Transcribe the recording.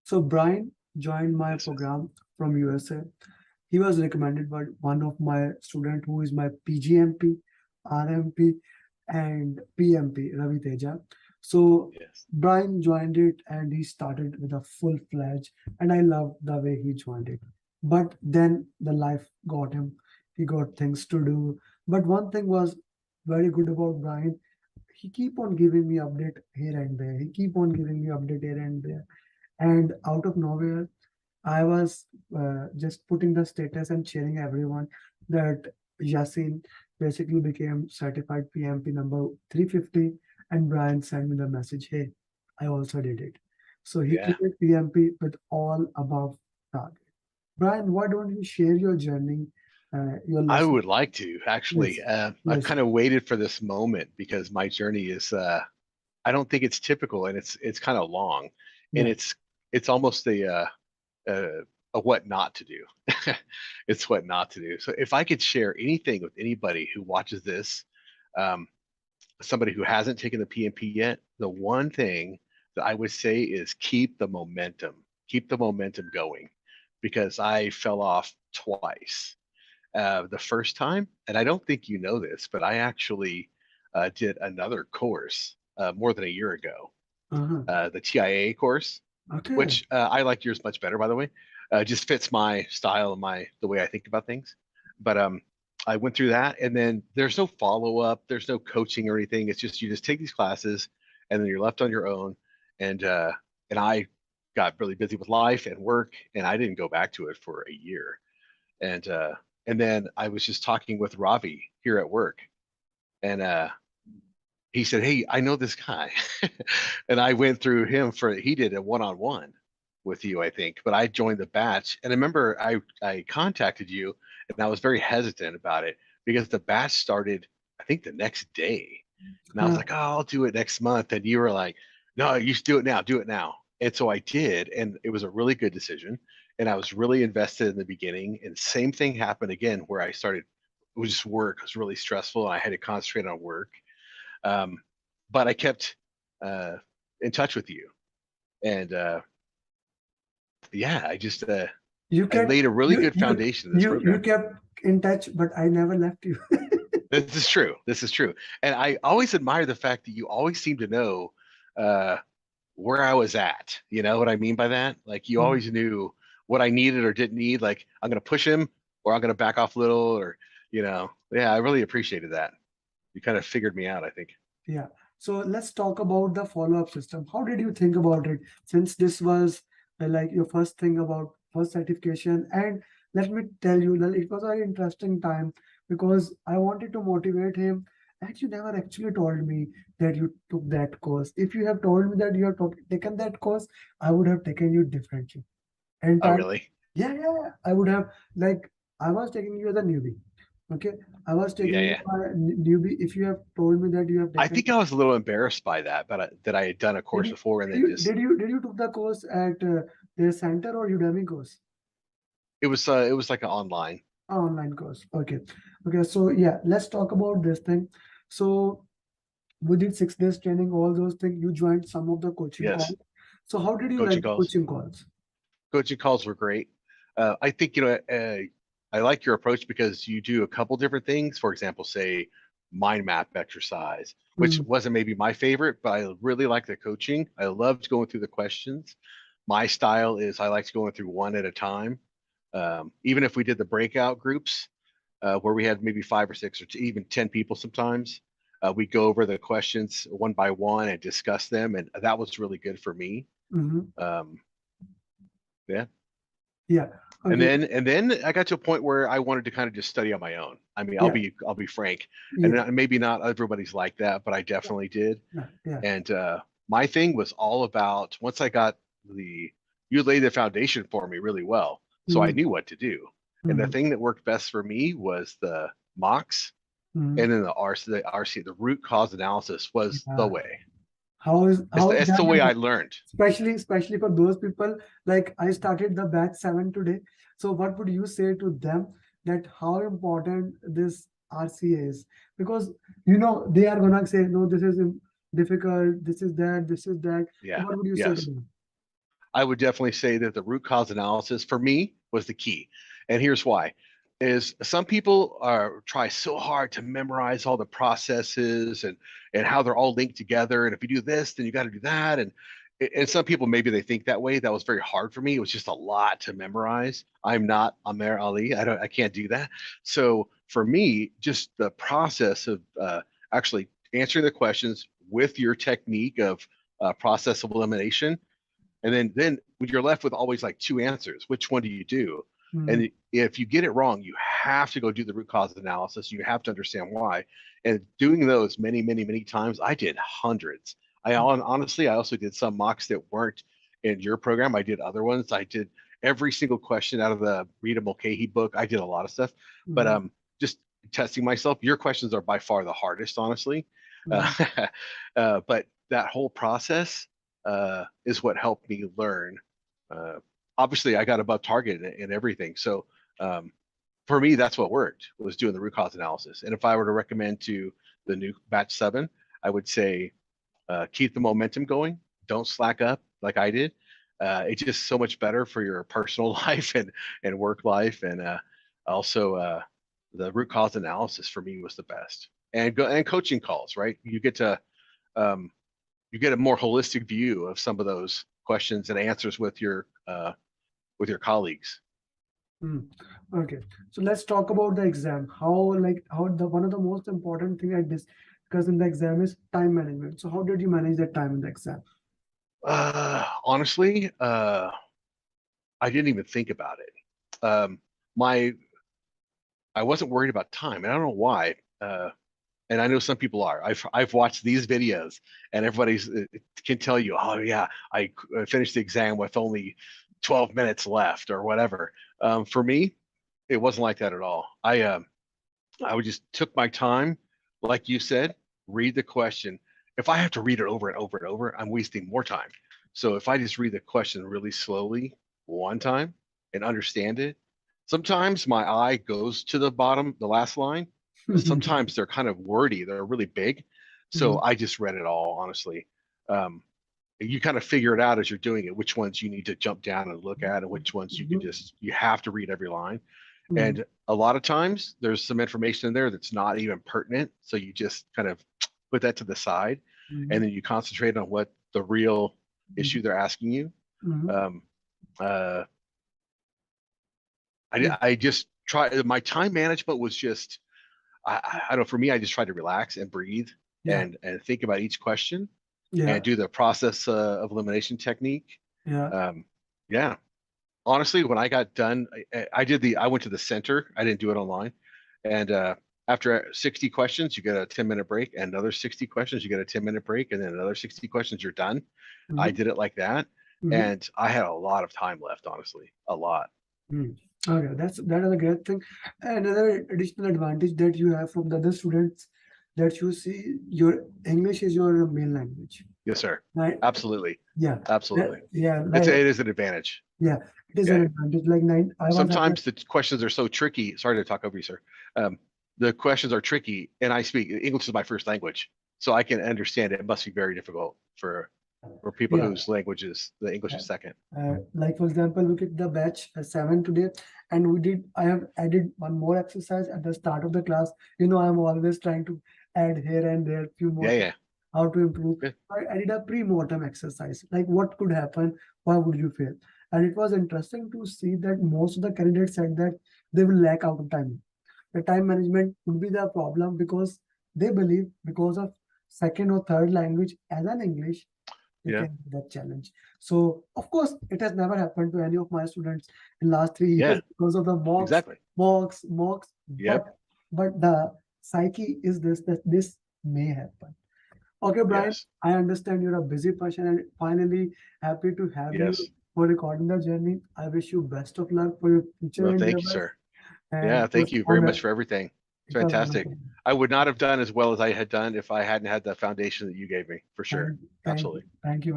So Brian joined my Yes, yes. program from USA. He was recommended by one of my student who is my PGMP, RMP, and PMP, Ravi Teja. So Yes. Brian joined it and he started with a full fledged, and I love the way he joined it. But then the life got him. He got things to do. But one thing was very good about Brian. He keep on giving me update here and there. He keep on giving me update here and there. And out of nowhere, I was just putting the status and sharing everyone that Yasin basically became certified PMP number 350, and Brian sent me the message, hey, I also did it. So he Yeah. cleared PMP with all above target. Brian, why don't you share your journey, your I lesson? would like to Yes, actually. I've yes, kind of waited for this moment because my journey is. I don't think it's typical, and it's kind of long, and yeah. it's almost uh, a what not to do. It's what not to do. So if I could share anything with anybody who watches this, um, somebody who hasn't taken the PMP yet, the one thing that I would say is keep the momentum going, because I fell off twice. The first time, and I don't think you know this, but I actually did another course more than a year ago, Uh-huh. the TIA course, Okay. which I like yours much better, by the way. Just fits my style and my the way I think about things. But I went through that, and then there's no follow up, there's no coaching or anything. It's just you just take these classes, and then you're left on your own. And and I got really busy with life and work, and I didn't go back to it for a year. And and then I was just talking with Ravi here at work, and he said, "Hey, I know this guy," and I went through him for he did a one-on-one with you, I think, but I joined the batch, and I remember I contacted you, and I was very hesitant about it because the batch started, I think, the next day, and I was Uh, like, "Oh, I'll do it next month," and you were like, "No, you should do it now," and so I did, and it was a really good decision, and I was really invested in the beginning, and same thing happened again where I started. It was just work. It was really stressful, and I had to concentrate on work, um, but I kept uh, in touch with you, and yeah, you I kept laid a really good foundation in this you program. kept in touch, but I never left you. This is true. This is true, and I always admire the fact that you always seem to know uh, where I was at. You know what I mean by that? Like you always knew what I needed or didn't need. Like I'm going to push him, or I'm going to back off a little, or yeah, I really appreciated that. You kind of figured me out, I think. Yeah. So let's talk about the follow-up system. How did you think about it? Since this was like your first thing about first certification, and let me tell you that it was a very interesting time because I wanted to motivate him, and you never actually told me that you took that course. If you have told me that you have taken that course, I would have taken you differently. And Oh, time, really? yeah, yeah, yeah. I would have like I was taking you as a newbie. Okay, I was Yeah, taking you yeah. as a newbie. If you have told me that you have I taken think I was a little embarrassed by that, but that I had done a did course you before and did then you just did you did you took the course at their center or Udemy course? it was like an online. Online course. Okay. Okay. So yeah, let's talk about this thing. So we did 6 days training, all those things. You joined some of the coaching Yes, calls. So how did you like coaching the calls. coaching calls? Coaching calls were great. I think I like your approach because you do a couple different things. For example, say mind map exercise, which Mm, wasn't maybe my favorite, but I really like the coaching. I loved going through the questions. My style is I like going through one at a time. Even if we did the breakout groups, where we had maybe five or six or even 10 people sometimes. We go over the questions one by one and discuss them, and that was really good for me. mhm. Um, yeah, Yeah. Okay. and then I got to a point where I wanted to kind of just study on my own. I mean, Yeah. I'll be frank, and Yeah. maybe not everybody's like that, but I definitely did. Yeah. Yeah. And my thing was all about once I got the you laid the foundation for me really well, so I Mm, knew what to do. And the mm, thing that worked best for me was the mocks. mm. And then the root cause analysis was the Yeah. way. How is It's the that way I is learned. especially for those people like I started the batch 7 today. So what would you say to them that how important this RCA is? Because they are gonna say no, this is difficult, this is that, this is that. So Yeah. what would you say to Yes. them? I would definitely say that the root cause analysis for me was the key. And here's why. Is some people try so hard to memorize all the processes and how they're all linked together. And if you do this, then you got to do that. And some people, maybe they think that way. That was very hard for me. It was just a lot to memorize. I'm not Amer Ali. I can't do that. So for me, just the process of actually answering the questions with your technique of process of elimination. And then when you're left with always like two answers, which one do you do? And if you get it wrong, you have to go do the root cause analysis. You have to understand why. And doing those many, many, many times, I did hundreds. Honestly, I also did some mocks that weren't in your program. I did other ones. I did every single question out of the Rita Mulcahy book. I did a lot of stuff, but just testing myself. Your questions are by far the hardest, honestly. But that whole process is what helped me learn. Obviously, I got above target in everything. So for me, that's what worked, was doing the root cause analysis. And if I were to recommend to the new batch 7, I would say keep the momentum going. Don't slack up like I did. It's just so much better for your personal life and work life. And also the root cause analysis for me was the best. And coaching calls, right? You get to you get a more holistic view of some of those questions and answers with your colleagues. Okay, so let's talk about the exam. How the one of the most important thing at this, because in the exam, is time management. So how did you manage that time in the exam? Honestly, I didn't even think about it. I wasn't worried about time, and I don't know why. And I know some people are. I've watched these videos, and everybody can tell you, oh yeah, I finished the exam with only 12 minutes left or whatever. For me, it wasn't like that at all. I would just took my time, like you said, read the question. If I have to read it over and over and over, I'm wasting more time. So if I just read the question really slowly one time and understand it, sometimes my eye goes to the bottom, the last line. Sometimes they're kind of wordy. They're really big. So I just read it all, honestly. You kind of figure it out as you're doing it, which ones you need to jump down and look at and which ones you can you have to read every line. And a lot of times there's some information in there that's not even pertinent. So you just kind of put that to the side and then you concentrate on what the real issue they're asking you. I just try, my time management was just, I don't know, for me, I just tried to relax and breathe and think about each question and do the process of elimination technique. Honestly, when I got done, I went to the center. I didn't do it online. And after 60 questions, you get a 10-minute break, and another 60 questions, you get a 10-minute break, and then another 60 questions, you're done. I did it like that. And I had a lot of time left, honestly, a lot. Okay, that is a great thing. Another additional advantage that you have from the other students, that you see your English is your main language. Yes, sir. Right? Absolutely. Yeah. Absolutely. Like, it is an advantage. Yeah, it is an advantage. Like sometimes the questions are so tricky. Sorry to talk over you, sir. The questions are tricky, and I speak English is my first language, so I can understand it. It must be very difficult for people whose language is the English is second. Like for example, look at the batch 7 today, and I have added one more exercise at the start of the class. I'm always trying to add here and there few more. How to improve. I did a pre-mortem exercise, like what could happen, why would you fail? And it was interesting to see that most of the candidates said that they will lack out of time. The time management would be the problem because they believe because of second or third language as an English, they can do that challenge. So of course, it has never happened to any of my students in last 3 years because of the mocks. But the psyche is this, that this may happen. Okay, Bryan, I understand you're a busy person, and finally happy to have you for recording the journey. I wish you best of luck for your future endeavors. Thank you, sir. Thank you very much for everything. It's fantastic. I would not have done as well as I had done if I hadn't had the foundation that you gave me, for sure. Absolutely. Thank you.